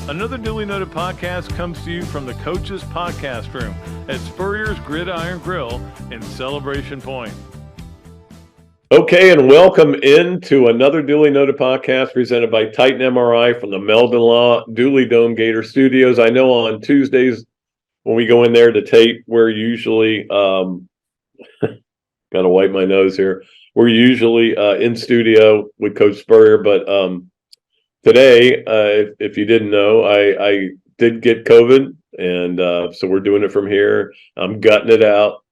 Another duly noted podcast comes to you from the Coach's Podcast Room at Spurrier's Gridiron Grill in Celebration Point. Okay, and welcome into another duly noted podcast presented by Titan MRI from the Meldon Law Dooley Dome Gator Studios. I know on Tuesdays when we go in there to tape, we're usually got to wipe my nose here. We're usually in studio with Coach Spurrier, but today, if you didn't know, I did get COVID, and so we're doing it from here. I'm gutting it out.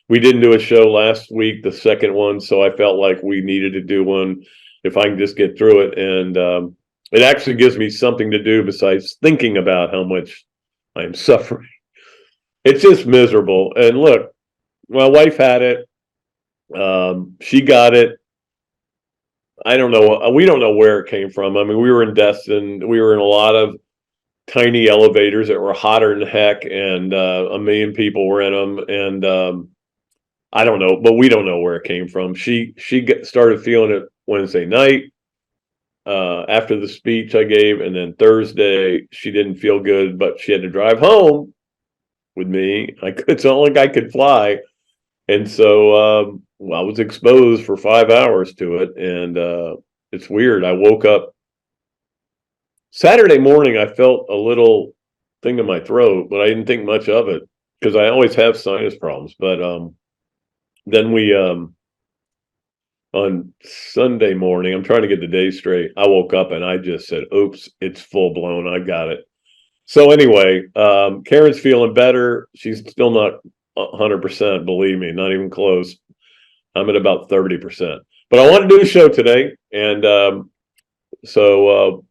We didn't do a show last week, the second one, so I felt like we needed to do one if I can just get through it. And it actually gives me something to do besides thinking about how much I am suffering. It's just miserable. And look, my wife had it. She got it. I don't know. We don't know where it came from. I mean, we were in Destin. We were in a lot of tiny elevators that were hotter than heck, and a million people were in them. And I don't know, but we don't know where it came from. She started feeling it Wednesday night after the speech I gave, and then Thursday she didn't feel good, but she had to drive home with me. It's not like I could fly, and so I was exposed for 5 hours to it, and it's weird. I woke up Saturday morning. I felt a little thing in my throat, but I didn't think much of it because I always have sinus problems. But then we on Sunday morning, I'm trying to get the day straight. I woke up and I just said, oops, it's full blown. I got it. So anyway, Karen's feeling better. She's still not 100%, believe me, not even close. I'm at about 30%. But I want to do a show today. And so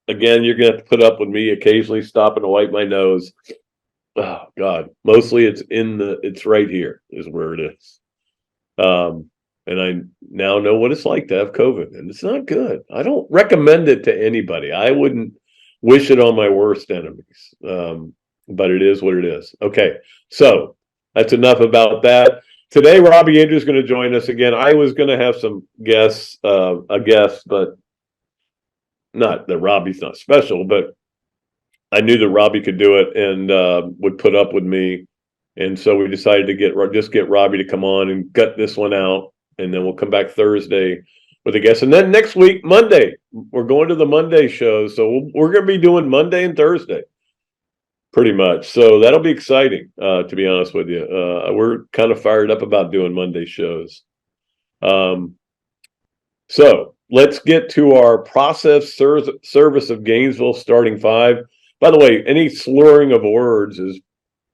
again, you're going to have to put up with me occasionally stopping to wipe my nose. Oh, God. Mostly it's right here is where it is. And I now know what it's like to have COVID, and it's not good. I don't recommend it to anybody. I wouldn't wish it on my worst enemies. But it is what it is. Okay. So that's enough about that. Today, Robbie Andreu is going to join us again. I was going to have some guests, a guest, but not that Robbie's not special, but I knew that Robbie could do it and would put up with me. And so we decided to just get Robbie to come on and gut this one out. And then we'll come back Thursday with a guest. And then next week, Monday, we're going to the Monday show. So we're going to be doing Monday and Thursday pretty much. So that'll be exciting, to be honest with you. We're kind of fired up about doing Monday shows. So let's get to our process service of Gainesville starting five. By the way, any slurring of words is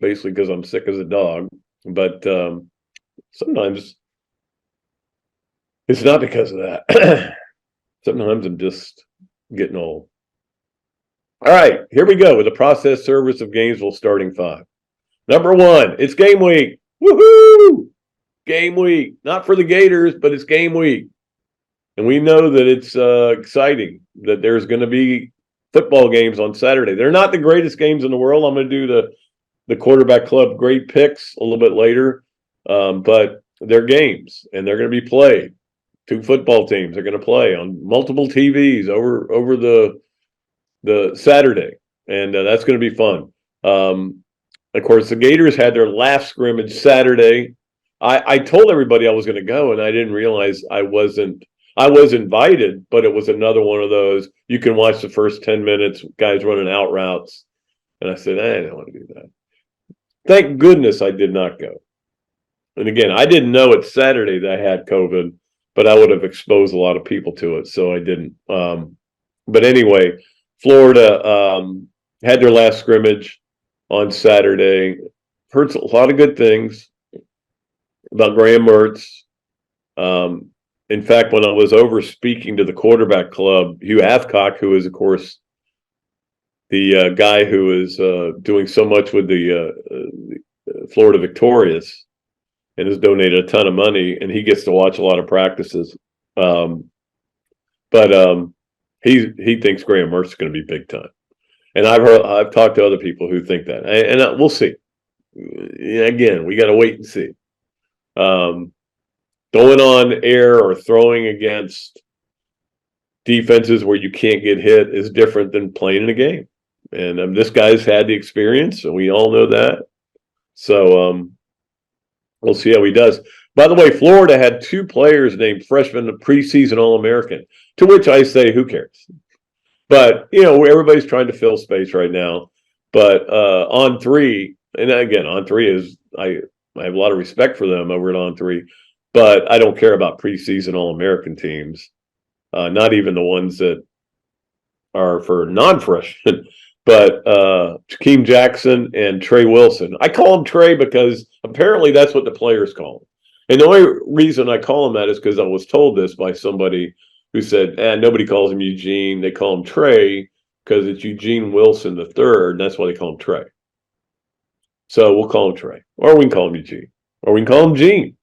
basically because I'm sick as a dog, but sometimes it's not because of that. Sometimes I'm just getting old. All right, here we go with the process service of Gainesville starting five. Number one, it's game week. Woohoo! Game week. Not for the Gators, but it's game week. And we know that it's exciting that there's going to be football games on Saturday. They're not the greatest games in the world. I'm going to do the quarterback club great picks a little bit later, but they're games and they're going to be played. Two football teams are going to play on multiple TVs over the Saturday, and that's going to be fun. Of course, the Gators had their last scrimmage Saturday. I told everybody I was going to go, and I didn't realize I wasn't. I was invited, but it was another one of those. You can watch the first 10 minutes, guys running out routes, and I said, I don't want to do that. Thank goodness I did not go. And again, I didn't know it's Saturday that I had COVID, but I would have exposed a lot of people to it, so I didn't. But anyway, Florida had their last scrimmage on Saturday. Heard a lot of good things about Graham Mertz. In fact, when I was over speaking to the quarterback club, Hugh Hathcock, who is, of course, the guy who is doing so much with the Florida Victorious and has donated a ton of money, and he gets to watch a lot of practices. But he thinks Graham Mertz is going to be big time, and I've talked to other people who think that, and we'll see. Again, we got to wait and see. Going on air or throwing against defenses where you can't get hit is different than playing in a game. And this guy's had the experience, and we all know that. So we'll see how he does. By the way, Florida had 2 players named freshman preseason All-American, to which I say, who cares? But, everybody's trying to fill space right now. But On Three, and again, On Three is, I have a lot of respect for them over at On Three, but I don't care about preseason All-American teams, not even the ones that are for non-freshmen. But Jakeem Jackson and Trey Wilson. I call him Trey because apparently that's what the players call him. And the only reason I call him that is because I was told this by somebody who said, nobody calls him Eugene. They call him Trey because it's Eugene Wilson III, and that's why they call him Trey. So we'll call him Trey. Or we can call him Eugene. Or we can call him Gene.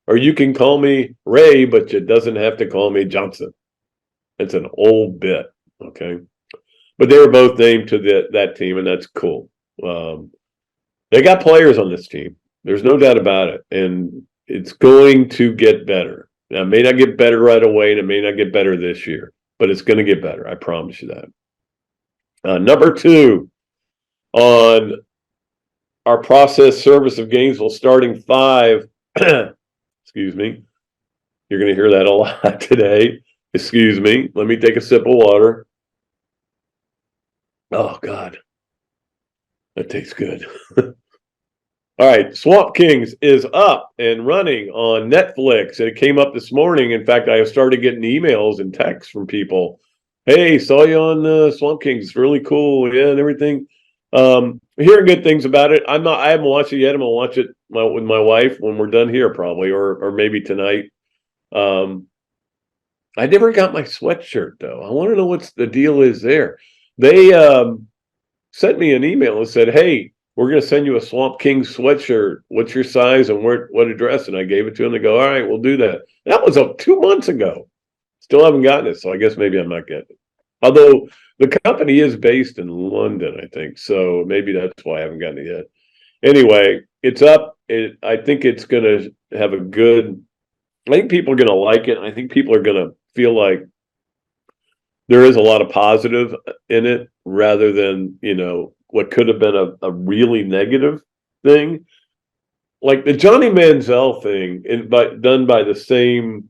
Or you can call me Ray, but you doesn't have to call me Johnson. It's an old bit, okay? But they were both named to that team, and that's cool. They got players on this team. There's no doubt about it. And it's going to get better. Now, it may not get better right away, and it may not get better this year, but it's going to get better. I promise you that. Number 2 on our process service of Gainesville starting 5. Excuse me. You're going to hear that a lot today. Excuse me. Let me take a sip of water. Oh, God. That tastes good. All right. Swamp Kings is up and running on Netflix. It came up this morning. In fact, I have started getting emails and texts from people. Hey, saw you on Swamp Kings. It's really cool. Yeah, and everything. Hearing good things about it. I haven't watched it yet. I'm going to watch it with my wife when we're done here probably, or maybe tonight. I never got my sweatshirt, though. I want to know what the deal is there. They sent me an email and said, hey, we're going to send you a Swamp King sweatshirt. What's your size and what address? And I gave it to them. They go, all right, we'll do that. That was 2 months ago. Still haven't gotten it, so I guess maybe I'm not getting it. Although the company is based in London, I think, so maybe that's why I haven't gotten it yet. Anyway, it's up. I think it's going to have I think people are going to like it. I think people are going to feel like there is a lot of positive in it rather than, what could have been a really negative thing. Like the Johnny Manziel thing, done by the same,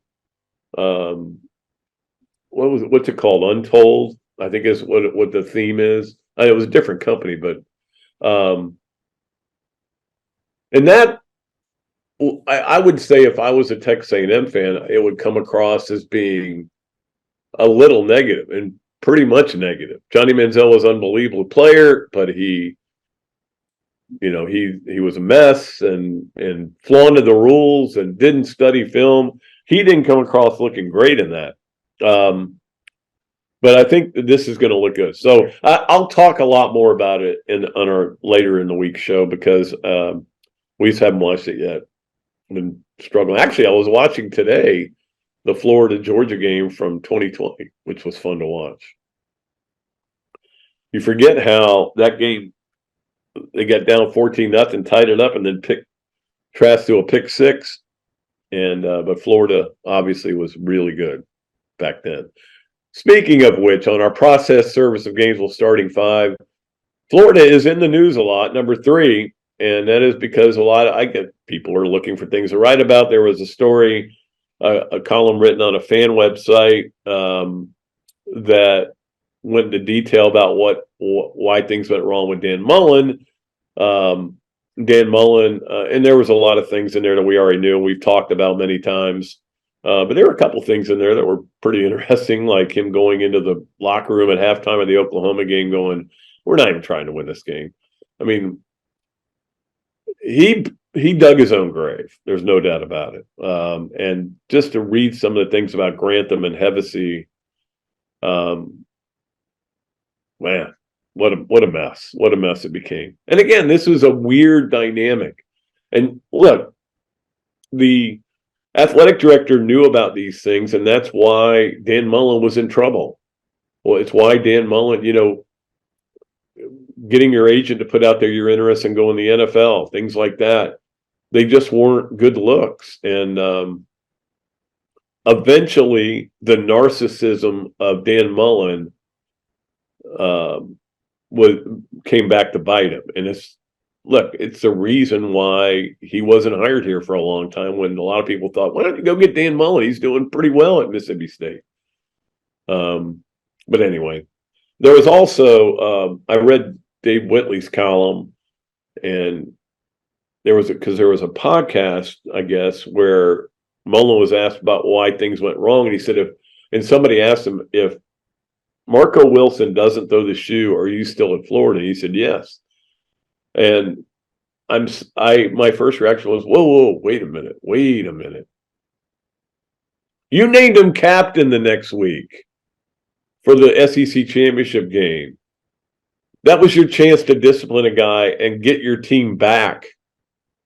what's it called? Untold, I think is what the theme is. It was a different company, but, and that, I would say if I was a Texas A&M fan, it would come across as being a little negative and pretty much negative. Johnny Manziel was an unbelievable player, but he was a mess and flaunted the rules and didn't study film. He didn't come across looking great in that. But I think that this is going to look good. So I'll talk a lot more about it on our later in the week show because we just haven't watched it yet. I've been struggling. Actually, I was watching today the Florida-Georgia game from 2020, which was fun to watch. You forget how that game, they got down 14-0, tied it up, and then Trask to a pick 6. But Florida obviously was really good back then. Speaking of which, on our process service of Gainesville starting 5, Florida is in the news a lot, number 3, and that is because I get people are looking for things to write about. There was a story, a column written on a fan website that went into detail about why things went wrong with Dan Mullen. Dan Mullen, and there was a lot of things in there that we already knew and we've talked about many times. But there were a couple things in there that were pretty interesting, like him going into the locker room at halftime of the Oklahoma game going, we're not even trying to win this game. I mean, he dug his own grave. There's no doubt about it. And just to read some of the things about Grantham and Hevesy, man, what a mess. What a mess it became. And again, this was a weird dynamic. And look, the athletic director knew about these things, and that's why Dan Mullen was in trouble. Well, it's why Dan Mullen, getting your agent to put out there you're interested in going to the NFL, things like that, they just weren't good looks. And eventually the narcissism of Dan Mullen came back to bite him. And it's the reason why he wasn't hired here for a long time, when a lot of people thought, why don't you go get Dan Mullen? He's doing pretty well at Mississippi State. But anyway, there was also, I read Dave Whitley's column, and there was a podcast, I guess, where Mullen was asked about why things went wrong. And he said, and somebody asked him, if Marco Wilson doesn't throw the shoe, are you still in Florida? And he said, yes. And my first reaction was, whoa, wait a minute. You named him captain the next week for the SEC championship game. That was your chance to discipline a guy and get your team back.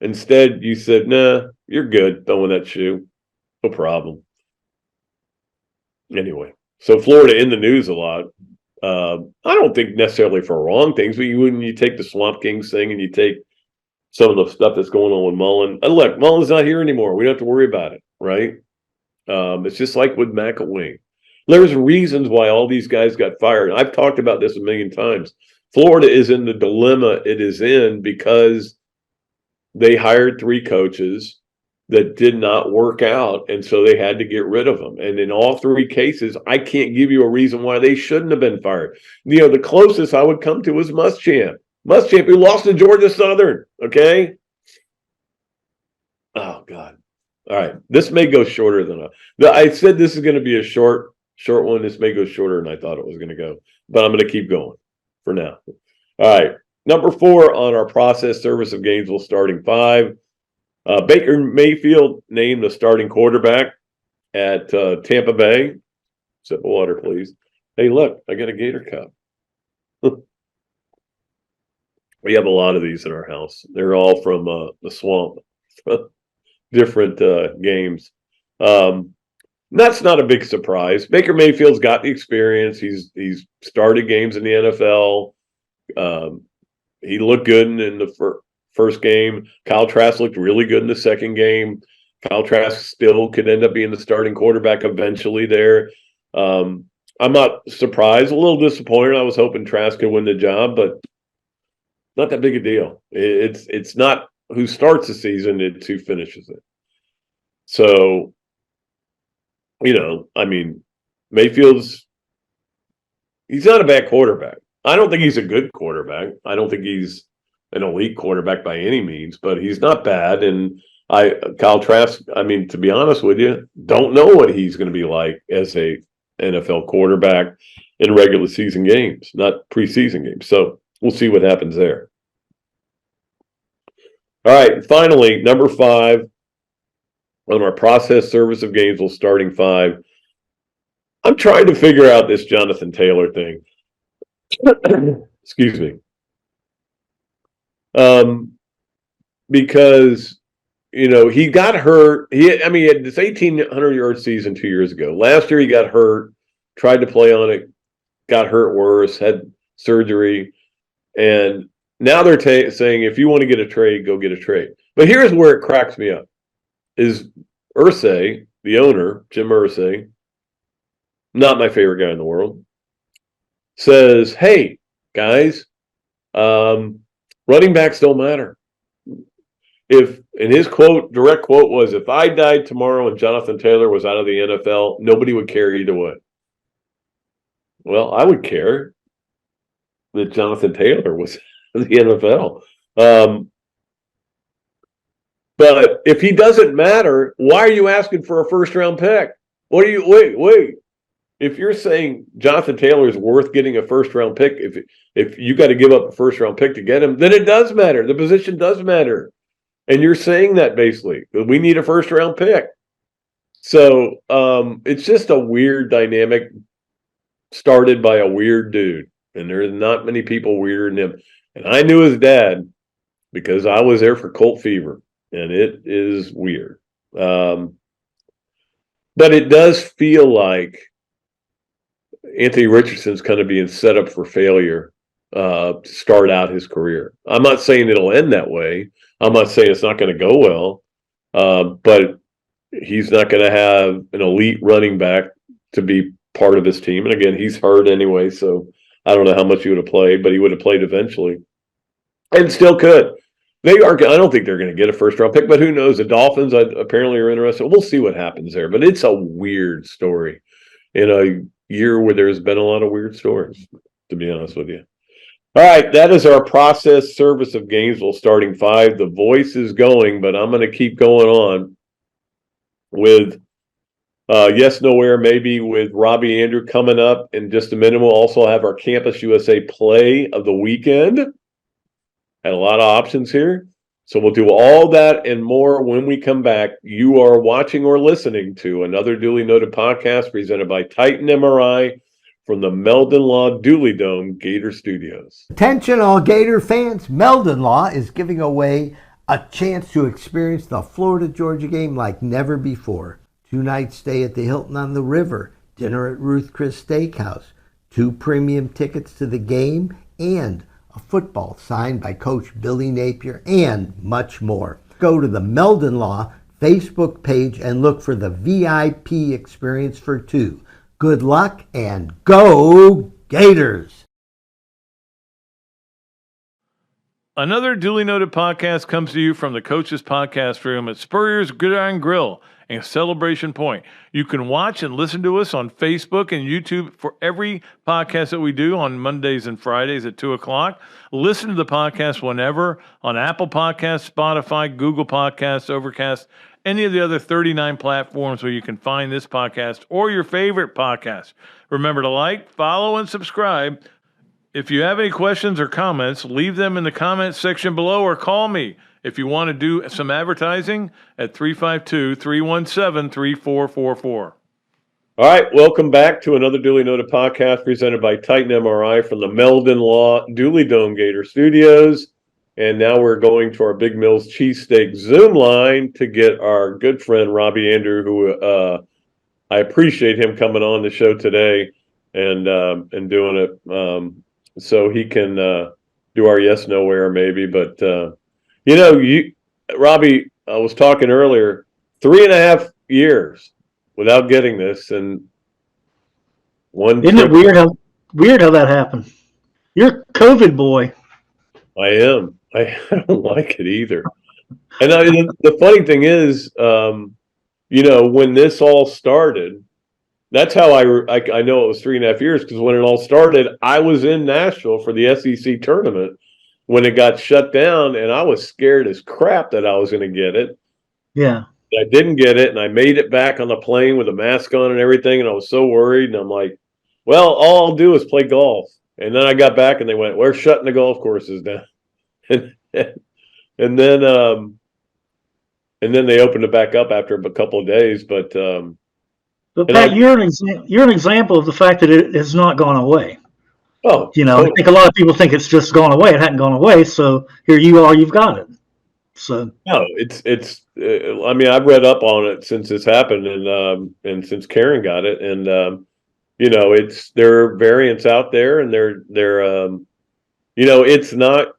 Instead, you said, nah, you're good throwing that shoe. No problem. Anyway, so Florida in the news a lot. I don't think necessarily for wrong things, but when you take the Swamp Kings thing and you take some of the stuff that's going on with Mullen. And look, Mullen's not here anymore. We don't have to worry about it, right? It's just like with McElwain. There's reasons why all these guys got fired. I've talked about this a million times. Florida is in the dilemma it is in because they hired 3 coaches that did not work out, and so they had to get rid of them. And in all 3 cases, I can't give you a reason why they shouldn't have been fired. You know, the closest I would come to was Muschamp, who lost to Georgia Southern, okay? Oh, God. All right. This may go shorter than I said this is going to be a short one. This may go shorter than I thought it was going to go, but I'm going to keep going for now. All right. Number 4 on our process service of Gainesville starting 5. Baker Mayfield named the starting quarterback at Tampa Bay. Sip of water, please. Hey, look, I got a Gator cup. We have a lot of these in our house. They're all from the swamp, different games. That's not a big surprise. Baker Mayfield's got the experience. He's started games in the NFL. He looked good in the first game. Kyle Trask looked really good in the second game. Kyle Trask still could end up being the starting quarterback eventually there. I'm not surprised, a little disappointed. I was hoping Trask could win the job, but not that big a deal. It's not who starts the season, it's who finishes it. So, you know, I mean, Mayfield's he's not a bad quarterback. I don't think he's a good quarterback. I don't think he's an elite quarterback by any means, but he's not bad. And Kyle Trask, I mean, to be honest with you, don't know what he's going to be like as a NFL quarterback in regular season games, not preseason games. So we'll see what happens there. All right, finally, number 5 on our process service of Gainesville starting 5. I'm trying to figure out this Jonathan Taylor thing. Excuse me. Because, you know, he got hurt. He had this 1,800-yard season 2 years ago. Last year he got hurt, tried to play on it, got hurt worse, had surgery. And now they're saying, if you want to get a trade, go get a trade. But here's where it cracks me up. Is Irsay, the owner, Jim Irsay, not my favorite guy in the world, says, hey, guys, running backs don't matter. And his direct quote was, if I died tomorrow and Jonathan Taylor was out of the NFL, nobody would care either way. Well, I would care that Jonathan Taylor was in the NFL. But if he doesn't matter, why are you asking for a first-round pick? Wait. If you're saying Jonathan Taylor is worth getting a first-round pick, if you got to give up a first-round pick to get him, then it does matter. The position does matter. And you're saying that basically. We need a first-round pick. So it's just a weird dynamic started by a weird dude. And there's not many people weirder than him. And I knew his dad because I was there for Colt Fever. And it is weird. But it does feel like Anthony Richardson's kind of being set up for failure to start out his career. I'm not saying it'll end that way. I'm not saying it's not going to go well. But he's not going to have an elite running back to be part of his team. And again, he's hurt anyway, so I don't know how much he would have played, but he would have played eventually and still could. I don't think they're going to get a first-round pick, but who knows? The Dolphins apparently are interested. We'll see what happens there, but it's a weird story in a year where there's been a lot of weird stories, to be honest with you. All right, that is our process service of Gainesville starting 5. The voice is going, but I'm going to keep going on with Yes, Nowhere, maybe with Robbie Andreu coming up in just a minute. We'll also have our Campus USA play of the weekend. Had a lot of options here. So we'll do all that and more when we come back. You are watching or listening to another duly noted podcast presented by Titan MRI from the Meldon Law Dooley Dome Gator Studios. Attention all Gator fans, Meldon Law is giving away a chance to experience the Florida-Georgia game like never before. 2-night stay at the Hilton on the River, dinner at Ruth Chris Steakhouse, 2 premium tickets to the game, and a football signed by Coach Billy Napier, and much more. Go to the Meldon Law Facebook page and look for the VIP experience for 2. Good luck and go Gators! Another duly noted podcast comes to you from the Coaches Podcast Room at Spurrier's Gridiron Grill and Celebration Point. You can watch and listen to us on Facebook and YouTube for every podcast that we do on Mondays and Fridays at 2 o'clock. Listen to the podcast whenever on Apple Podcasts, Spotify, Google Podcasts, Overcast, any of the other 39 platforms where you can find this podcast or your favorite podcast. Remember to like, follow, and subscribe. If you have any questions or comments, leave them in the comments section below or call me if you want to do some advertising at 352-317-3444. All right, welcome back to another duly noted podcast presented by Titan MRI from the Meldon Law Dooley Dome Gator Studios. And now we're going to our Big Mills Cheesesteak Zoom line to get our good friend Robbie Andreu, who I appreciate him coming on the show today and doing it so he can do our Yes, Nowhere maybe. But, Robbie, I was talking earlier, 3.5 years without getting this. And Isn't it weird how that happened? You're a COVID boy. I am. I don't like it either. And the funny thing is, when this all started, that's how I know it was 3.5 years, because when it all started, I was in Nashville for the SEC tournament when it got shut down, and I was scared as crap that I was going to get it. Yeah. I didn't get it, and I made it back on the plane with a mask on and everything, and I was so worried, and I'm like, well, all I'll do is play golf. And then I got back, and they went, we're shutting the golf courses down. And then they opened it back up after a couple of days. But Pat, you're an example of the fact that it has not gone away. Oh, totally. I think a lot of people think it's just gone away. It hadn't gone away. So here you are, you've got it. So no, it's. I mean, I've read up on it since this happened, and since Karen got it, and there are variants out there, and they're it's not.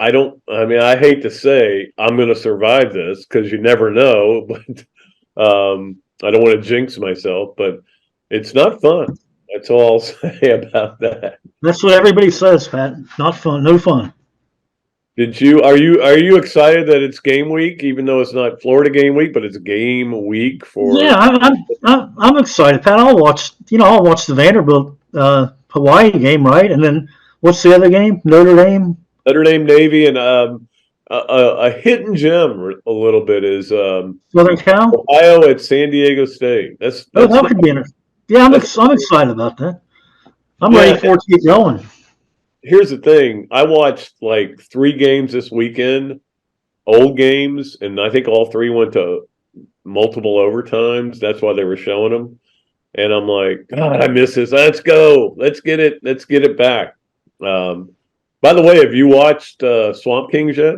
I hate to say I'm going to survive this, because you never know, but I don't want to jinx myself, but it's not fun. That's all I'll say about that. That's what everybody says, Pat. Not fun, no fun. Are you excited that it's game week, even though it's not Florida game week, but it's game week for? Yeah, I'm excited, Pat. I'll watch the Vanderbilt Hawaii game, right? And then what's the other game? Notre Dame, Navy, and a hidden gem a little bit is Southern Cal, Ohio at San Diego State. That could be interesting. Yeah, I'm excited about that. I'm ready for it to get going. Here's the thing. I watched like 3 games this weekend, old games, and I think all 3 went to multiple overtimes. That's why they were showing them. And I'm like, God, I miss this. Let's go. Let's get it back. By the way, have you watched Swamp Kings yet?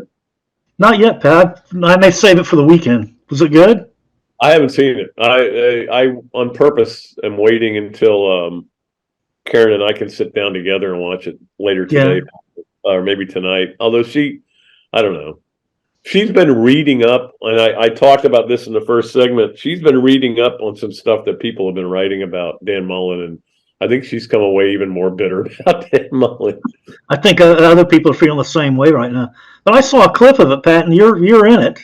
Not yet, Pat. I may save it for the weekend. Was it good? I haven't seen it. I on purpose am waiting until Karen and I can sit down together and watch it later today, or maybe tonight. Although I don't know. she's been reading up, and I talked about this in the first segment. She's been reading up on some stuff that people have been writing about Dan Mullen, and I think she's come away even more bitter about Dan Mullen. I think other people are feeling the same way right now. But I saw a clip of it, Pat, and you're in it.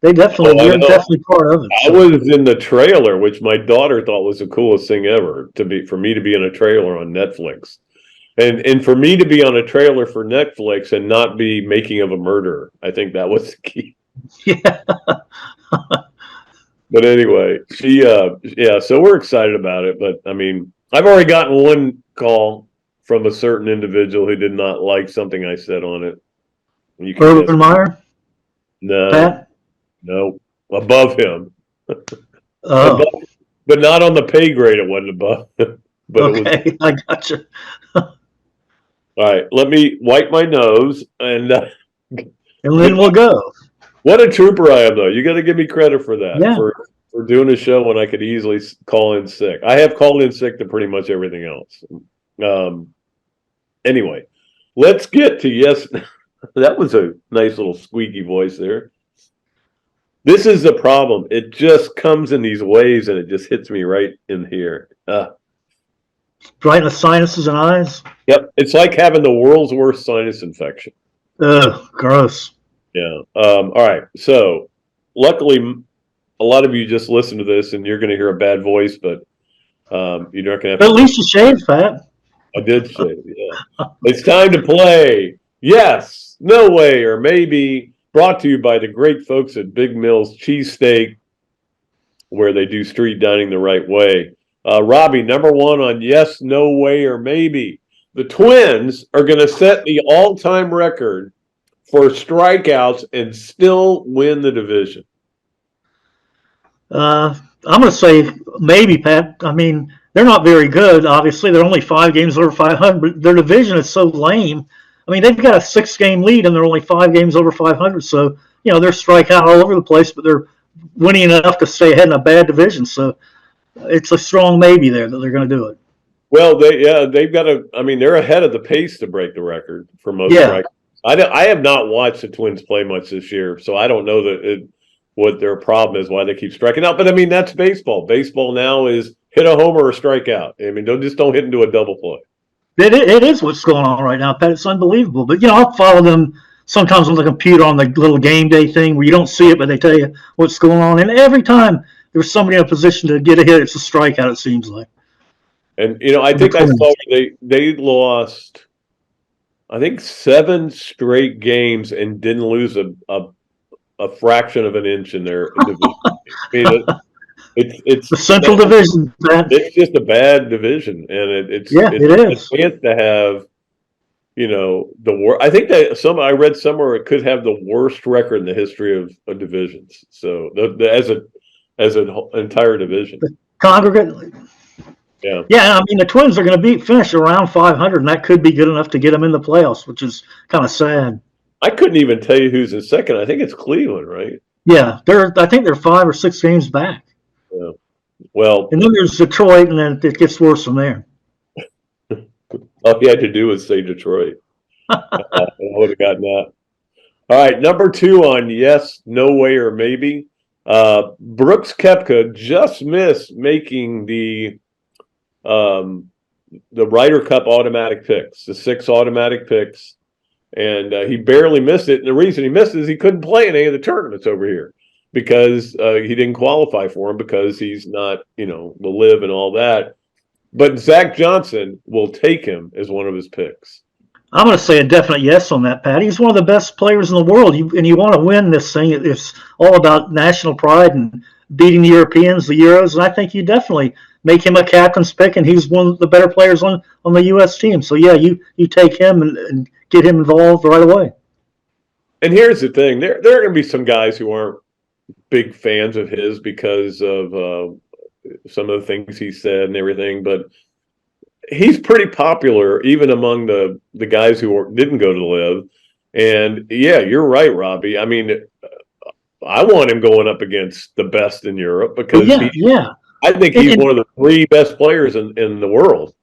You're definitely part of it. I was in the trailer, which my daughter thought was the coolest thing ever for me to be in a trailer on Netflix. And for me to be on a trailer for Netflix and not be making of a murderer, I think that was the key. Yeah. But anyway, so we're excited about it. But I mean, I've already gotten one call from a certain individual who did not like something I said on it. Urban Meyer? No. Pat? No. Above him. Oh. But not on the pay grade, it wasn't above. But okay, I gotcha. All right, let me wipe my nose and then we'll go. What a trooper I am, though. You got to give me credit for that. Yeah. For doing a show when I could easily call in sick. I have called in sick to pretty much everything else. Anyway, let's get to yes. That was a nice little squeaky voice there. This is the problem. It just comes in these waves, and it just hits me right in here. Right in the sinuses and eyes? Yep. It's like having the world's worst sinus infection. Ugh, gross. Yeah. All right. So luckily, a lot of you just listen to this and you're going to hear a bad voice, but you're not going to have But to. at least you shaved, Pat. I did shave, yeah. It's time to play. Yes, no way, or maybe, brought to you by the great folks at Big Mill's Cheesesteak, where they do street dining the right way. Robbie, number one on yes, no way, or maybe. The Twins are going to set the all-time record for strikeouts and still win the division. I'm going to say maybe, Pat. I mean, they're not very good, obviously. They're only 5 games over 500, but their division is so lame. I mean, they've got a 6-game lead, and they're only 5 games over 500. So, they're striking out all over the place, but they're winning enough to stay ahead in a bad division. So, it's a strong maybe there that they're going to do it. Well, they've got to. I mean, they're ahead of the pace to break the record for most strikeouts. I have not watched the Twins play much this year, so I don't know what their problem is, why they keep striking out. But I mean, that's baseball. Baseball now is hit a homer or strike out. I mean, don't hit into a double play. It is what's going on right now, Pat. It's unbelievable. But I'll follow them sometimes on the computer on the little game day thing where you don't see it, but they tell you what's going on. And every time there's somebody in a position to get a hit, it's a strikeout. It seems like. And I think I saw they lost, I think 7 straight games and didn't lose a fraction of an inch in their division. I mean, it's the Central Division. It's just a bad division, and it is a chance to have, the worst. I think that I read somewhere it could have the worst record in the history of divisions. So as an entire division, congregate. Yeah. Yeah, I mean the Twins are going to finish around 500, and that could be good enough to get them in the playoffs, which is kind of sad. I couldn't even tell you who's in second. I think it's Cleveland, right? Yeah, I think they're 5 or 6 games back. Yeah. Well, and then there's Detroit, and then it gets worse from there. All you had to do was say Detroit. I would have gotten that. All right, number 2 on yes, no way, or maybe. Brooks Koepka just missed making the Ryder Cup automatic picks, the 6 automatic picks, and he barely missed it. And the reason he missed it is he couldn't play in any of the tournaments over here because he didn't qualify for them because he's not, the live and all that. But Zach Johnson will take him as one of his picks. I'm going to say a definite yes on that, Pat. He's one of the best players in the world, and you want to win this thing. It's all about national pride and beating the Europeans, the Euros, and I think you definitely make him a captain's pick, and he's one of the better players on the U.S. team. So, yeah, you take him and get him involved right away. And here's the thing. There are going to be some guys who aren't big fans of his because of some of the things he said and everything, but he's pretty popular even among the guys who didn't go to the Live. And, yeah, you're right, Robbie. I mean, I want him going up against the best in Europe because I think he's one of the 3 best players in the world.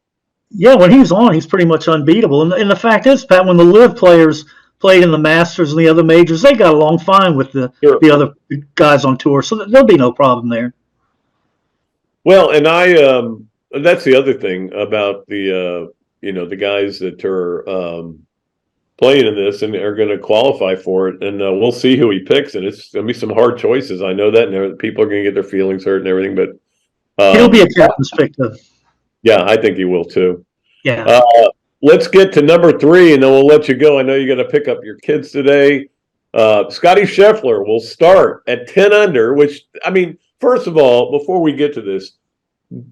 Yeah, when he's on, he's pretty much unbeatable. And the fact is, Pat, when the Live players played in the Masters and the other majors. They got along fine with the other guys on tour, so there'll be no problem there. Well, and that's the other thing about the the guys that are playing in this and are going to qualify for it, and we'll see who he picks, and it's going to be some hard choices. I know that, and people are going to get their feelings hurt and everything, but he'll be a captain's pick, though. Yeah, I think he will too. Yeah. Let's get to number 3, and then we'll let you go. I know you got to pick up your kids today. Scotty Scheffler will start at 10 under, which, I mean, first of all, before we get to this,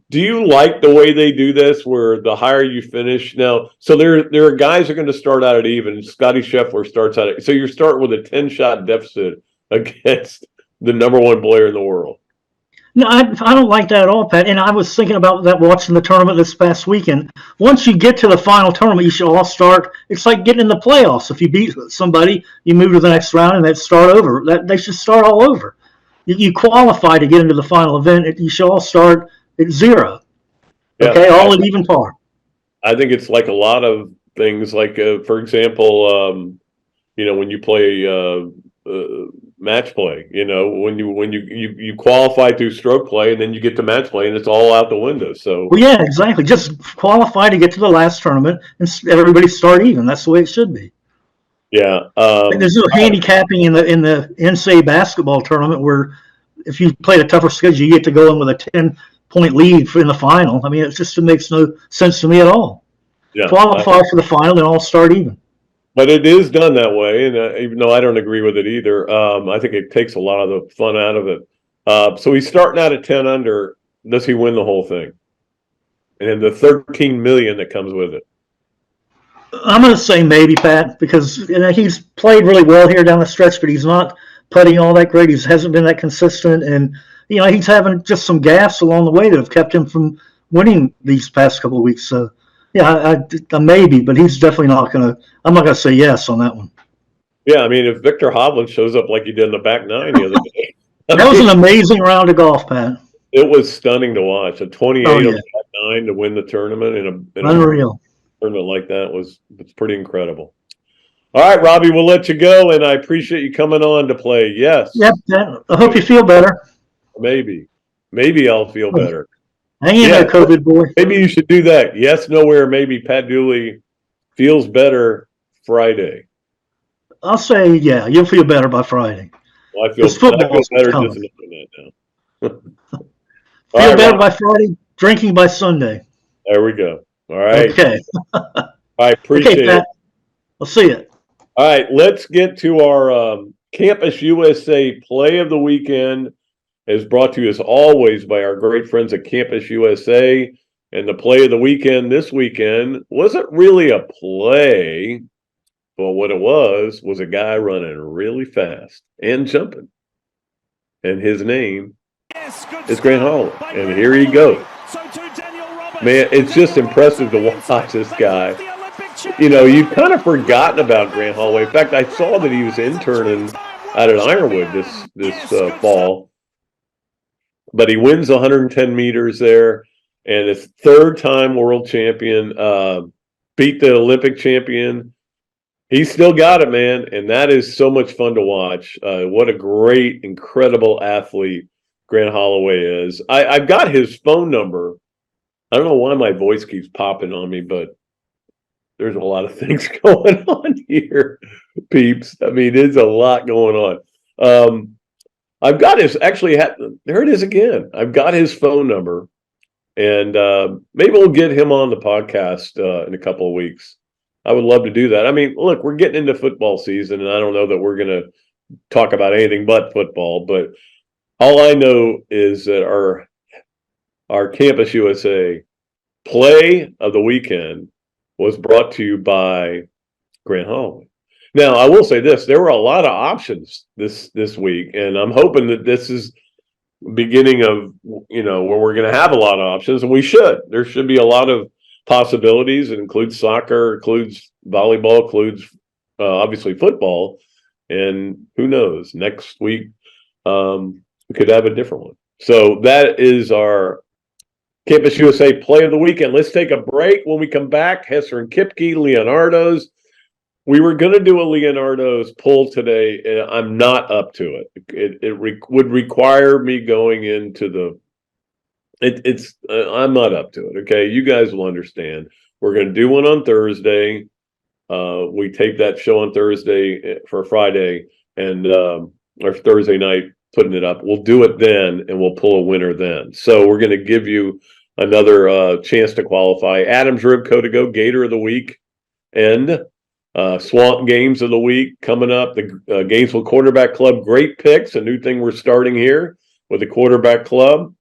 do you like the way they do this where the higher you finish now? So there are guys that are going to start out at even. Scotty Scheffler starts out so you're starting with a 10-shot deficit against the number 1 player in the world. No, I don't like that at all, Pat. And I was thinking about that watching the tournament this past weekend. Once you get to the final tournament, you should all start. It's like getting in the playoffs. If you beat somebody, you move to the next round and then start over. They should start all over. You qualify to get into the final event. You should all start at 0. Yeah, okay, all at even par. I think it's like a lot of things. Like, for example, when you play match play, when you qualify through stroke play and then you get to match play and it's all out the window. So well, yeah, exactly. Just qualify to get to the last tournament and everybody start even. That's the way it should be. Yeah. There's no handicapping in the NCAA basketball tournament where if you played a tougher schedule, you get to go in with a 10-point lead in the final. I mean, it makes no sense to me at all. Yeah, qualify for the final and all start even. But it is done that way, and even though I don't agree with it either, I think it takes a lot of the fun out of it. So he's starting out at 10 under. Does he win the whole thing? And the $13 million that comes with it. I'm going to say maybe, Pat, because he's played really well here down the stretch, but he's not putting all that great. He hasn't been that consistent, and he's having just some gaffes along the way that have kept him from winning these past couple of weeks. So. Yeah, I maybe, but he's definitely not going to – I'm not going to say yes on that one. Yeah, I mean, if Victor Hovland shows up like he did in the back 9 the other day. That was an amazing round of golf, Pat. It was stunning to watch. A 28 on the back 9 to win the tournament in Unreal. A tournament like that was pretty incredible. All right, Robbie, we'll let you go, and I appreciate you coming on to play. Yes. Yep, Pat. I hope you feel better. Maybe I'll feel better. Hang in there, COVID boy. Maybe you should do that. Yes, nowhere, maybe Pat Dooley feels better Friday. I'll say, yeah, you'll feel better by Friday. Well, I feel better just knowing that now. Feel better by Friday, drinking by Sunday. There we go. All right. Okay. I appreciate it. I'll see you. All right, let's get to our Campus USA Play of the Weekend. Is brought to you as always by our great friends at Campus USA. And the play of the weekend this weekend wasn't really a play, but what it was a guy running really fast and jumping. And his name is Grant Holloway. And here he goes. Man, it's just impressive to watch this guy. You've kind of forgotten about Grant Holloway. In fact, I saw that he was interning out at Ironwood this fall. But he wins 110 meters there, and his 3rd time world champion, beat the Olympic champion. He's still got it, man, and that is so much fun to watch. What a great, incredible athlete Grant Holloway is. I've got his phone number. I don't know why my voice keeps popping on me, but there's a lot of things going on here, peeps. I mean, there's a lot going on. I've got his there it is again. I've got his phone number, and maybe we'll get him on the podcast in a couple of weeks. I would love to do that. I mean, look, we're getting into football season, and I don't know that we're going to talk about anything but football, but all I know is that our Campus USA Play of the Weekend was brought to you by Grant Holloway. Now, I will say this. There were a lot of options this week, and I'm hoping that this is beginning of, where we're going to have a lot of options, and we should. There should be a lot of possibilities. It includes soccer, includes volleyball, includes obviously football, and who knows, next week we could have a different one. So that is our Campus USA Play of the Weekend. Let's take a break. When we come back, Hesser and Kipke, Leonardo's. We were going to do a Leonardo's pull today, and I'm not up to it. It would require me going into the. I'm not up to it. Okay, you guys will understand. We're going to do one on Thursday. We tape that show on Thursday for Friday, and or Thursday night, putting it up. We'll do it then, and we'll pull a winner then. So we're going to give you another chance to qualify. Adam's Ribco to go, Gator of the week, and Swamp Games of the week coming up. The Gainesville Quarterback Club, great picks. A new thing we're starting here with the Quarterback Club.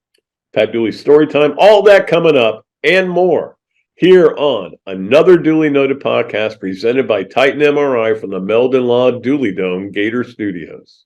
Pat Dooley Storytime, all that coming up and more here on another Dooley Noted podcast presented by Titan MRI from the Meldon Law Dooley Dome Gator Studios.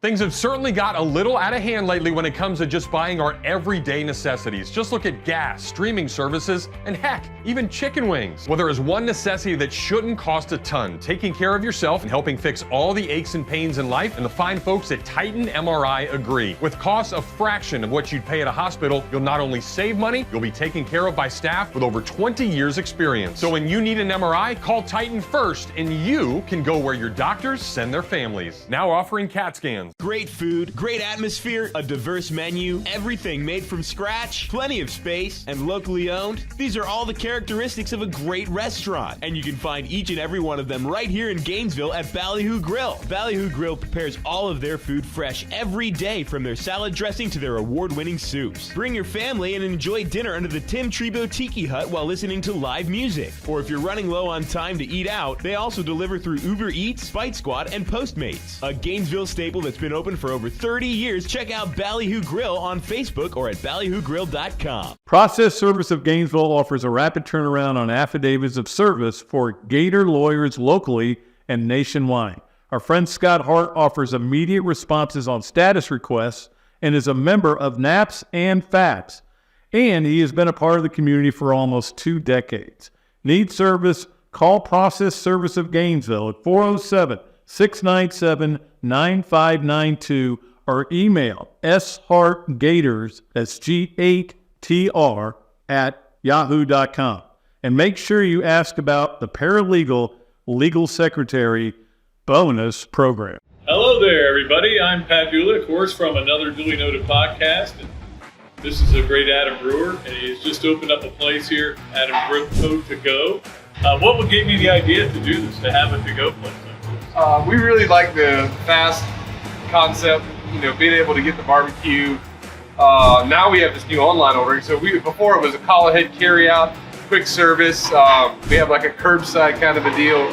Things have certainly got a little out of hand lately when it comes to just buying our everyday necessities. Just look at gas, streaming services, and heck, even chicken wings. Well, there is one necessity that shouldn't cost a ton: taking care of yourself and helping fix all the aches and pains in life, and the fine folks at Titan MRI agree. With costs a fraction of what you'd pay at a hospital, you'll not only save money, you'll be taken care of by staff with over 20 years experience. So when you need an MRI, call Titan first, and you can go where your doctors send their families. Now offering CAT scans. Great food, great atmosphere, a diverse menu, everything made from scratch, plenty of space, and locally owned. These are all the characteristics of a great restaurant, and you can find each and every one of them right here in Gainesville at Ballyhoo Grill. Ballyhoo Grill prepares all of their food fresh every day, from their salad dressing to their award-winning soups. Bring your family and enjoy dinner under the Tim Trebo Tiki Hut while listening to live music. Or if you're running low on time to eat out, they also deliver through Uber Eats, Bite Squad, and Postmates. A Gainesville staple that's been open for over 30 years. Check out Ballyhoo Grill on Facebook or at ballyhoogrill.com. Process Service of Gainesville offers a rapid turnaround on affidavits of service for Gator lawyers locally and nationwide. Our friend Scott Hart offers immediate responses on status requests and is a member of NAPS and FAPS. And he has been a part of the community for almost 2 decades. Need service? Call Process Service of Gainesville at 407-697-9592 or email shartgators, that's G8TR, at yahoo.com. And make sure you ask about the Paralegal Legal Secretary Bonus Program. Hello there, everybody. I'm Pat Dooley, of course, from another Dooley Noted podcast. And this is a great Adam Brewer, and he's just opened up a place here, Adam Ribco to go. What would give you the idea to do this, to have a to-go place like this? We really like the fast concept, being able to get the barbecue. Now we have this new online ordering. So before it was a call ahead carry out, quick service. We have like a curbside kind of a deal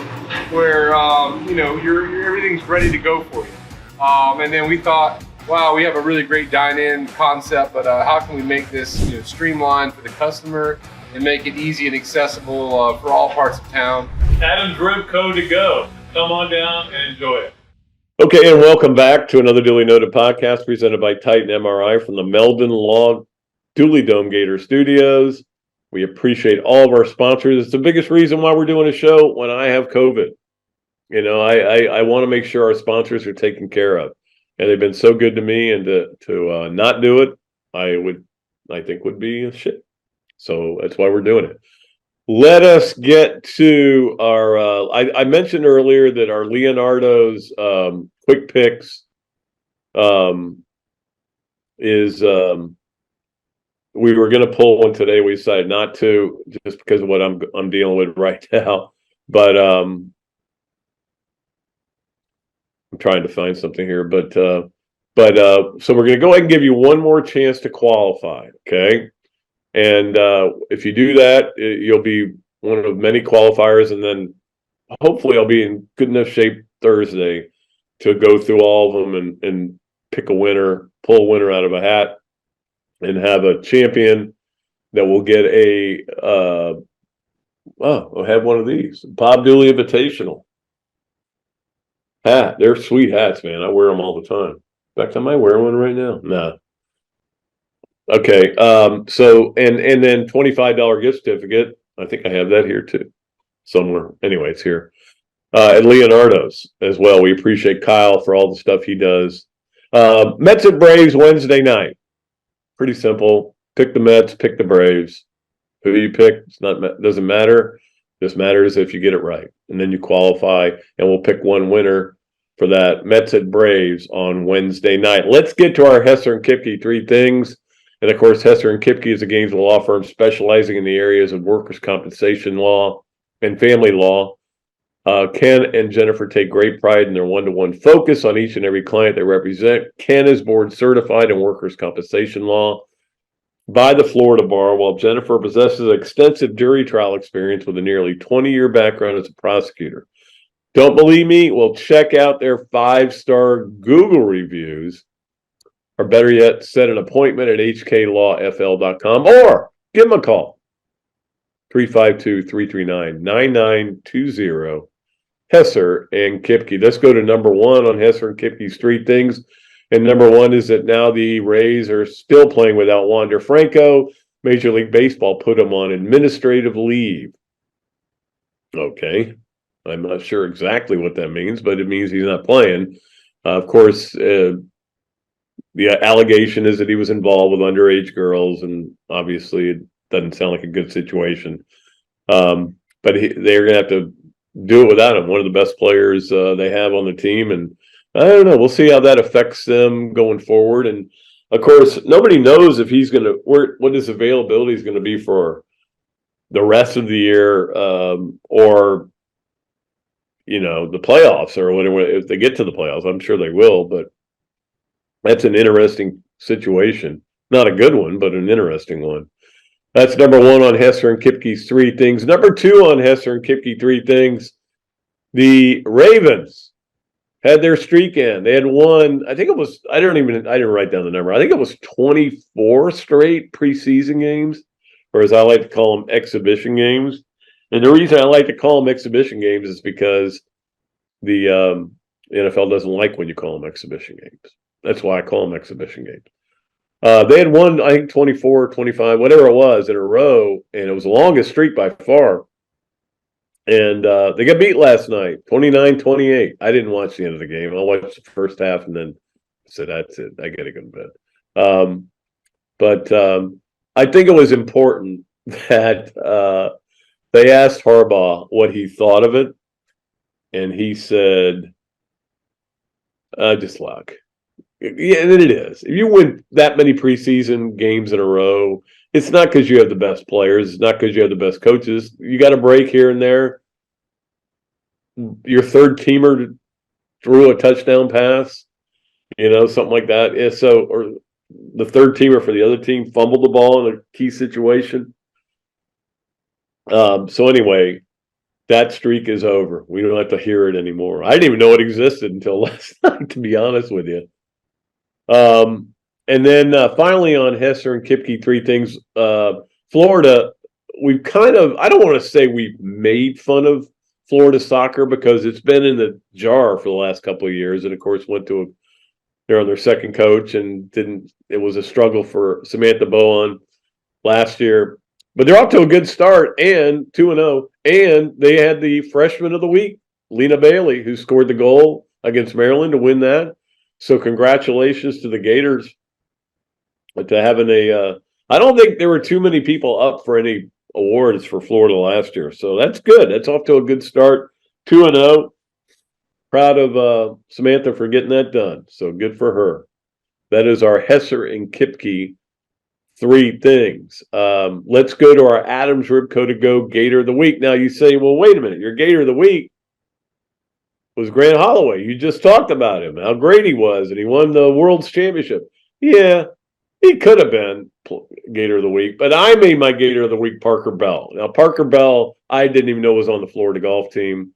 where, everything's ready to go for you. And then we thought, wow, we have a really great dine-in concept, but how can we make this streamlined for the customer and make it easy and accessible for all parts of town? Adam's Ribco to go. Come on down and enjoy it. Okay, and welcome back to another Dooley Noted podcast presented by Titan MRI from the Meldon Law Dooley Dome Gator Studios. We appreciate all of our sponsors. It's the biggest reason why we're doing a show when I have COVID. I want to make sure our sponsors are taken care of. And they've been so good to me, and to not do it, I think would be a shit. So that's why we're doing it. Let us get to our. I mentioned earlier that our Leonardo's quick picks is. We were going to pull one today. We decided not to, just because of what I'm dealing with right now. But I'm trying to find something here. But so we're going to go ahead and give you one more chance to qualify. Okay. And if you do that, you'll be one of many qualifiers. And then hopefully I'll be in good enough shape Thursday to go through all of them and pick a winner, pull a winner out of a hat, and have a champion that will get we'll have one of these. Bob Dooley Invitational hat. They're sweet hats, man. I wear them all the time. In fact, I might wear one right now. Nah. Okay, so and then $25 gift certificate. I think I have that here too, somewhere. Anyway, it's here at Leonardo's as well. We appreciate Kyle for all the stuff he does. Mets and Braves Wednesday night. Pretty simple. Pick the Mets. Pick the Braves. Who you pick, doesn't matter. This matters if you get it right. And then you qualify, and we'll pick one winner for that Mets at Braves on Wednesday night. Let's get to our Hesser and Kipke three things. And of course, Hesser and Kipke is a Gainesville law firm specializing in the areas of workers' compensation law and family law. Ken and Jennifer take great pride in their one-to-one focus on each and every client they represent. Ken is board certified in workers' compensation law by the Florida Bar, while Jennifer possesses extensive jury trial experience with a nearly 20-year background as a prosecutor. Don't believe me? Well, check out their 5-star Google reviews, or better yet, set an appointment at hklawfl.com or give them a call, 352-339-9920, Hesser and Kipke. Let's go to number one on Hesser and Kipke's three things. And number one is that now the Rays are still playing without Wander Franco. Major League Baseball put him on administrative leave. Okay. I'm not sure exactly what that means, but it means he's not playing. Of course, the allegation is that he was involved with underage girls, and obviously it doesn't sound like a good situation. But they're going to have to do it without him. One of the best players they have on the team, and I don't know. We'll see how that affects them going forward. And of course, nobody knows if he's going to what his availability is going to be for the rest of the year, or the playoffs, or whatever. If they get to the playoffs, I'm sure they will. But that's an interesting situation. Not a good one, but an interesting one. That's number one on Hesser and Kipke's three things. Number two on Hesser and Kipke three things. The Ravens had their streak in. They had won, I think it was, I didn't write down the number. I think it was 24 straight preseason games, or as I like to call them, exhibition games. And the reason I like to call them exhibition games is because the NFL doesn't like when you call them exhibition games. That's why I call them exhibition games. They had won, I think, 24, 25, whatever it was, in a row, and it was the longest streak by far. And they got beat last night, 29-28. I didn't watch the end of the game. I watched the first half and then said, that's it. I got to go to bed. But I think it was important that they asked Harbaugh what he thought of it. And he said, just luck. Yeah, and it is. If you win that many preseason games in a row, it's not because you have the best players. It's not because you have the best coaches. You got a break here and there. Your third teamer threw a touchdown pass, something like that. Yeah, or the third teamer for the other team fumbled the ball in a key situation. So anyway, that streak is over. We don't have to hear it anymore. I didn't even know it existed until last night, to be honest with you. And then finally on Hesser and Kipke, three things. Florida, we've I don't want to say we've made fun of Florida soccer because it's been in the jar for the last couple of years. And of course, they're on their second coach, and it was a struggle for Samantha Bowen last year. But they're off to a good start, and 2-0. And they had the freshman of the week, Lena Bailey, who scored the goal against Maryland to win that. So congratulations to the Gators to having I don't think there were too many people up for any awards for Florida last year. So that's good. That's off to a good start. 2-0. Proud of Samantha for getting that done. So good for her. That is our Hesser and Kipke three things. Let's go to our Adams Ribco to Go Gator of the Week. Now you say, well, wait a minute. Your Gator of the Week was Grant Holloway. You just talked about him, how great he was, and he won the World's Championship. Yeah, he could have been Gator of the Week, but I made my Gator of the Week Parker Bell. Now, Parker Bell, I didn't even know was on the Florida golf team.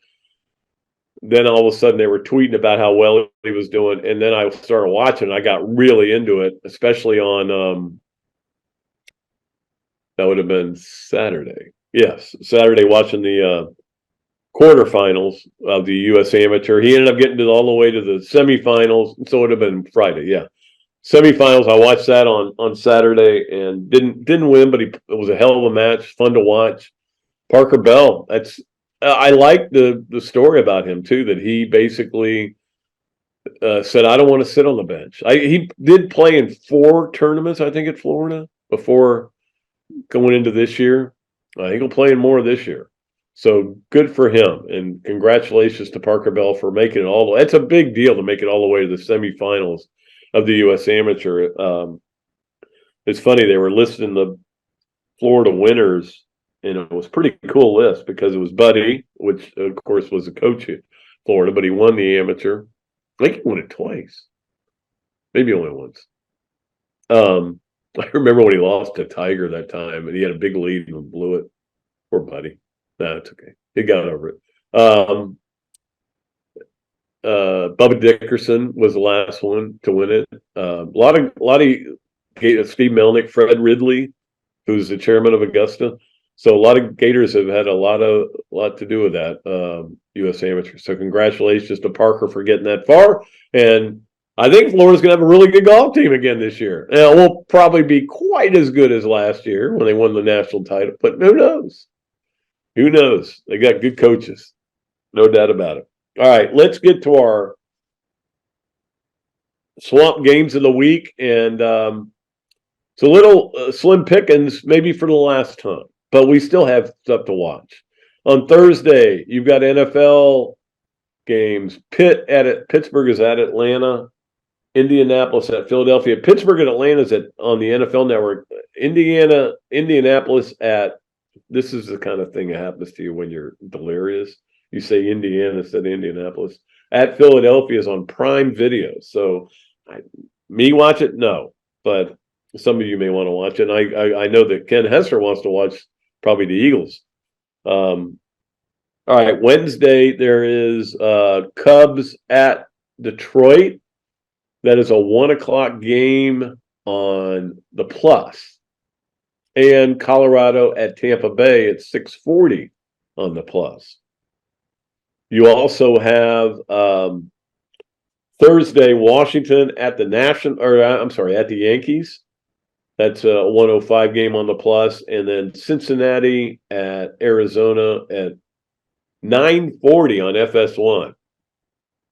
Then all of a sudden they were tweeting about how well he was doing, and then I started watching. I got really into it, especially on that would have been Saturday. Yes, Saturday, watching the quarterfinals of the U.S. Amateur. He ended up getting all the way to the semifinals, so it would have been Friday. Yeah, semifinals. I watched that on Saturday and didn't win, but it was a hell of a match, fun to watch. Parker Bell. I like the story about him too. That he basically said, "I don't want to sit on the bench." He did play in 4 tournaments, I think, at Florida before going into this year. He'll play in more this year. So good for him, and congratulations to Parker Bell for making it all. It's a big deal to make it all the way to the semifinals of the U.S. Amateur. It's funny, they were listing the Florida winners, and it was a pretty cool list because it was Buddy, which of course was a coach at Florida, but he won the amateur. I think he won it twice, maybe only once. I remember when he lost to Tiger that time, and he had a big lead and blew it. Poor Buddy. No, it's okay. He got over it. Bubba Dickerson was the last one to win it. A lot of Steve Melnick, Fred Ridley, who's the chairman of Augusta. So a lot of Gators have had a lot to do with that U.S. Amateur. So congratulations to Parker for getting that far. And I think Florida's going to have a really good golf team again this year. Now, it won't probably be quite as good as last year when they won the national title, but who knows? Who knows? They got good coaches. No doubt about it. All right, let's get to our swamp games of the week. And it's a little slim pickings, maybe for the last time, but we still have stuff to watch. On Thursday, you've got NFL games. Pittsburgh is at Atlanta. Indianapolis at Philadelphia. Pittsburgh and Atlanta is on the NFL Network. Indianapolis at, this is the kind of thing that happens to you when you're delirious. You say Indiana instead of Indianapolis. At Philadelphia is on Prime Video. So, me watch it? No. But some of you may want to watch it. And I know that Ken Hesser wants to watch probably the Eagles. All right, Wednesday there is Cubs at Detroit. That is a 1:00 game on the Plus. And Colorado at Tampa Bay at 6:40 on the Plus. You also have Thursday, Washington at the at the Yankees. That's a 1:05 game on the Plus. And then Cincinnati at Arizona at 9:40 on FS1.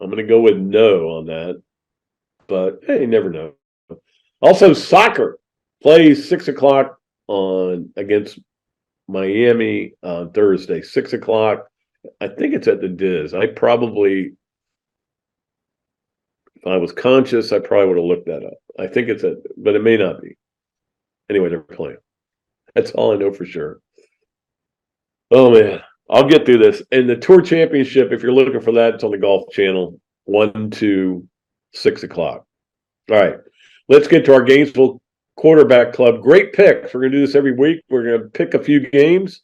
I'm going to go with no on that. But hey, you never know. Also, soccer plays 6:00 against Miami on Thursday. 6:00. I think it's at the Diz. If I was conscious, I probably would have looked that up. I think it's but it may not be. Anyway, they're playing. That's all I know for sure. Oh man, I'll get through this. And the Tour Championship, if you're looking for that, it's on the Golf Channel, 1 to 6:00. All right, let's get to our Gainesville Quarterback Club. Great picks. We're going to do this every week. We're going to pick a few games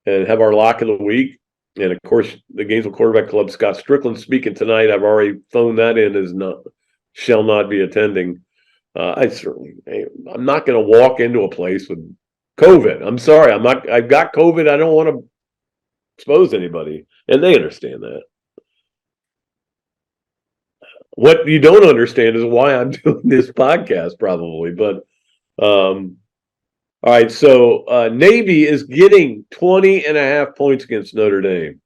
and have our lock of the week. And of course, the Gainesville Quarterback Club, Scott Strickland speaking tonight. I've already phoned that in as shall not be attending. I'm not going to walk into a place with COVID. I'm sorry. I've got COVID. I don't want to expose anybody. And they understand that. What you don't understand is why I'm doing this podcast, probably. But all right, so Navy is getting 20.5 points against Notre Dame.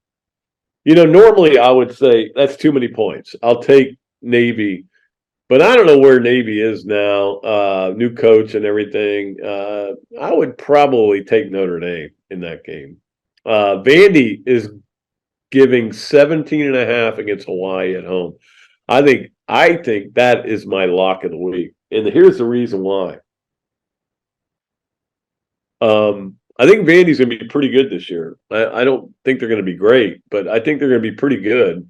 Normally I would say that's too many points. I'll take Navy, but I don't know where Navy is now. New coach and everything. I would probably take Notre Dame in that game. Vandy is giving 17.5 against Hawaii at home. I think that is my lock of the week. And here's the reason why. I think Vandy's going to be pretty good this year. I don't think they're going to be great, but I think they're going to be pretty good.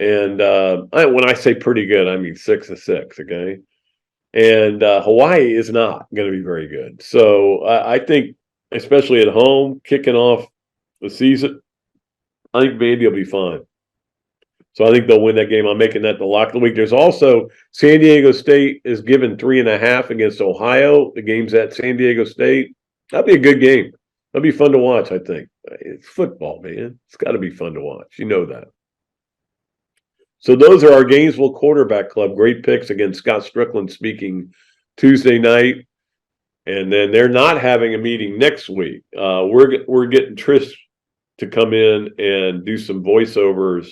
And when I say pretty good, I mean 6-6, okay? And Hawaii is not going to be very good. So I think, especially at home, kicking off the season, I think Vandy will be fine. So I think they'll win that game. I'm making that the lock of the week. There's also San Diego State is given 3.5 against Ohio. The game's at San Diego State. That'll be a good game. That'll be fun to watch, I think. It's football, man. It's got to be fun to watch. You know that. So those are our Gainesville Quarterback Club. Great picks. Again, Scott Strickland speaking Tuesday night. And then they're not having a meeting next week. We're getting Trish to come in and do some voiceovers.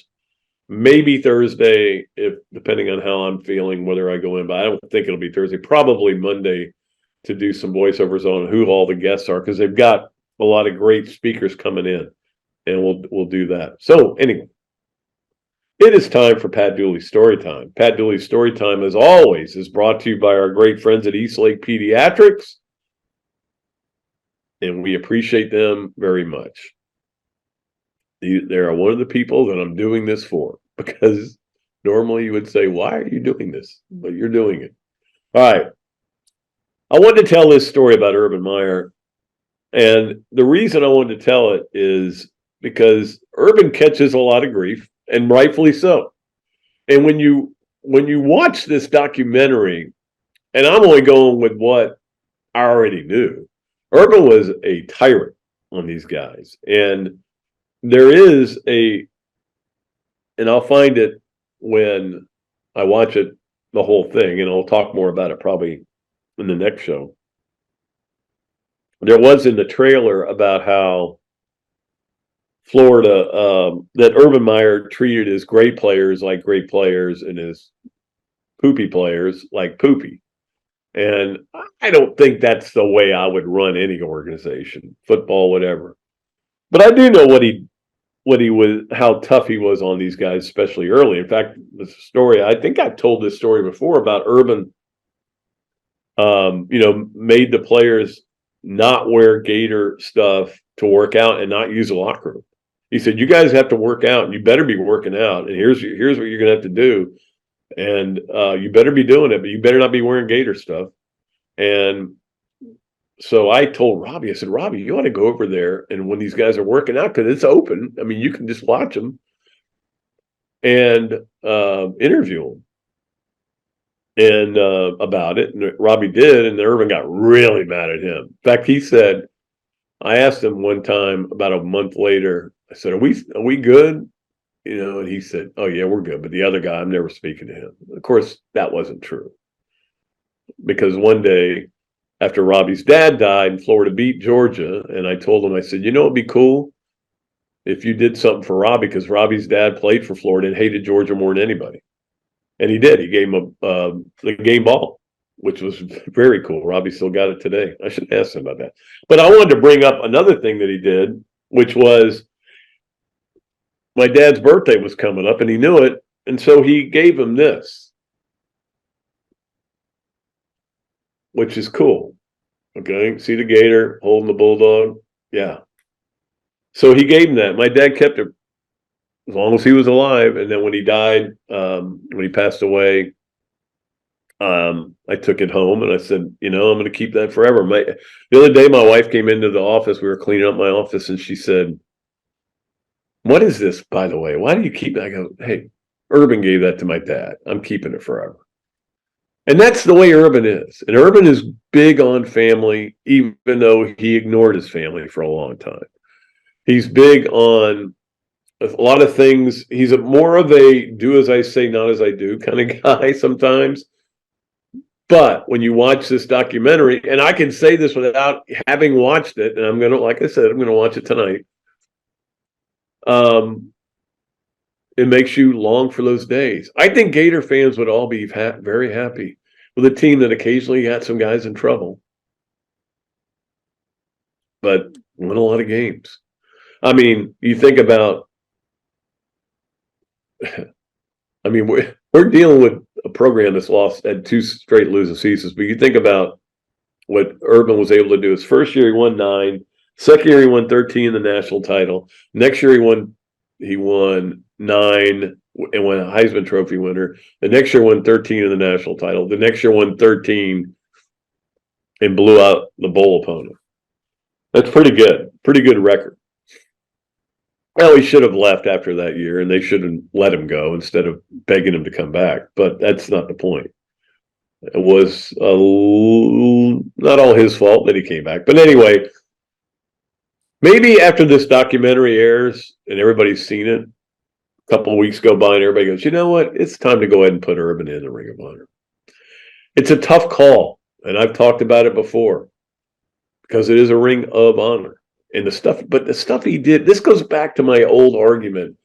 Maybe Thursday, depending on how I'm feeling, whether I go in. But I don't think it'll be Thursday. Probably Monday to do some voiceovers on who all the guests are, because they've got a lot of great speakers coming in. and we'll do that. So anyway, it is time for Pat Dooley's Storytime. Pat Dooley's Storytime, as always, is brought to you by our great friends at Eastlake Pediatrics, and we appreciate them very much. They are one of the people that I'm doing this for, because normally you would say, why are you doing this? But you're doing it. All right. I wanted to tell this story about Urban Meyer, and the reason I wanted to tell it is because Urban catches a lot of grief, and rightfully so. And when you watch this documentary, and I'm only going with what I already knew, Urban was a tyrant on these guys. And there is and I'll find it when I watch it, the whole thing, and I'll talk more about it probably in the next show. There was in the trailer about how Florida, that Urban Meyer treated his great players like great players and his poopy players like poopy. And I don't think that's the way I would run any organization, football, whatever. But I do know how tough he was on these guys, especially early. In fact, the story, I think I've told this story before about Urban, made the players not wear Gator stuff to work out and not use a locker room. He said, you guys have to work out, and you better be working out, and here's what you're going to have to do. And you better be doing it, but you better not be wearing Gator stuff. And so I told Robbie, I said, Robbie, you ought to go over there, and when these guys are working out, because it's open, I mean, you can just watch them and interview them and about it. And Robbie did, and Urban got really mad at him. In fact, he said, I asked him one time about a month later, I said, are we good? And he said, oh yeah, we're good. But the other guy, I'm never speaking to him. Of course, that wasn't true. Because one day after Robbie's dad died and Florida beat Georgia, and I told him, I said, it'd be cool if you did something for Robbie, because Robbie's dad played for Florida and hated Georgia more than anybody. And he did. He gave him the game ball, which was very cool. Robbie still got it today. I should ask him about that. But I wanted to bring up another thing that he did, which was my dad's birthday was coming up, and he knew it. And so he gave him this, which is cool. Okay. See the Gator holding the bulldog? Yeah. So he gave him that. My dad kept it as long as he was alive. And then when he died, when he passed away, I took it home and I said, I'm going to keep that forever. The other day, my wife came into the office. We were cleaning up my office, and she said, what is this, by the way? Why do you keep that? I go, hey, Urban gave that to my dad. I'm keeping it forever. And that's the way Urban is. And Urban is big on family, even though he ignored his family for a long time. He's big on a lot of things. He's more of a do as I say, not as I do kind of guy sometimes. But when you watch this documentary, and I can say this without having watched it, and I'm going to, like I said, I'm going to watch it tonight. It makes you long for those days. I think Gator fans would all be very happy with a team that occasionally got some guys in trouble, but won a lot of games. I mean, you think about, we're dealing with a program that's had 2 straight losing seasons, but you think about what Urban was able to do. His first year, he won 9. Second year, he won 13 in the national title. Next year, he won 9 and won a Heisman Trophy winner. The next year, won 13 in the national title. The next year, won 13 and blew out the bowl opponent. That's pretty good. Pretty good record. Well, he should have left after that year, and they should have let him go instead of begging him to come back. But that's not the point. It was not all his fault that he came back. But anyway, maybe after this documentary airs and everybody's seen it, a couple of weeks go by and everybody goes, you know what? It's time to go ahead and put Urban in the Ring of Honor. It's a tough call, and I've talked about it before, because it is a Ring of Honor. And the stuff he did, this goes back to my old argument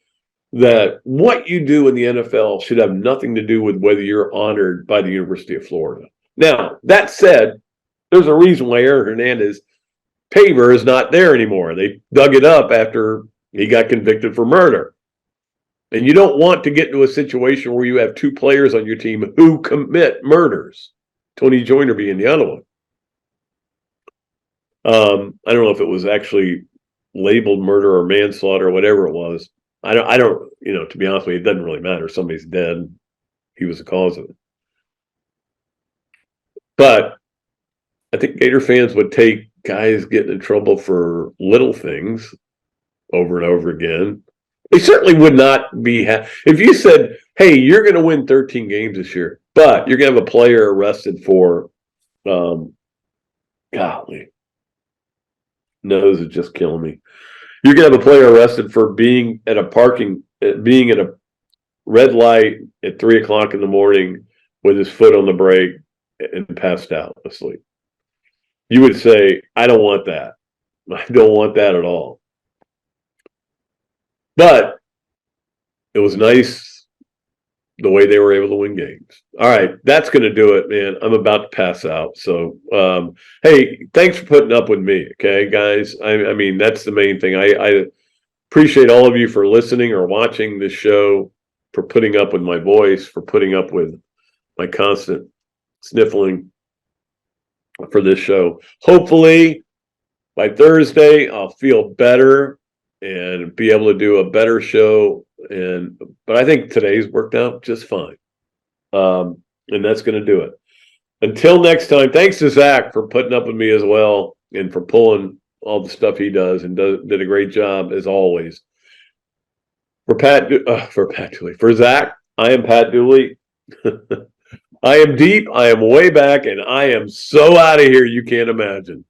that what you do in the NFL should have nothing to do with whether you're honored by the University of Florida. Now, that said, there's a reason why Aaron Hernandez paver is not there anymore. They dug it up after He got convicted for murder. And you don't want to get into a situation where you have two players on your team who commit murders. Tony Joyner being the other one. I don't know if it was actually labeled murder or manslaughter or whatever it was. I don't, to be honest with you, it doesn't really matter. Somebody's dead. He was the cause of it. But I think Gator fans would take guys getting in trouble for little things over and over again. They certainly would not be if you said, hey, you're going to win 13 games this year, but you're going to have a player arrested for, golly, nose is just killing me. You're going to have a player arrested for being at a red light at 3:00 in the morning with his foot on the brake and passed out asleep. You would say, I don't want that. I don't want that at all. But it was nice the way they were able to win games. All right, that's going to do it, man. I'm about to pass out. So, hey, thanks for putting up with me, okay, guys? I mean, that's the main thing. I appreciate all of you for listening or watching this show, for putting up with my voice, for putting up with my constant sniffling for this show. Hopefully, by Thursday, I'll feel better and be able to do a better show. But I think today's worked out just fine. And that's going to do it. Until next time, thanks to Zach for putting up with me as well and for pulling all the stuff he does and did a great job as always. For Dooley, for Zach, I am Pat Dooley. I am deep, I am way back, and I am so out of here you can't imagine.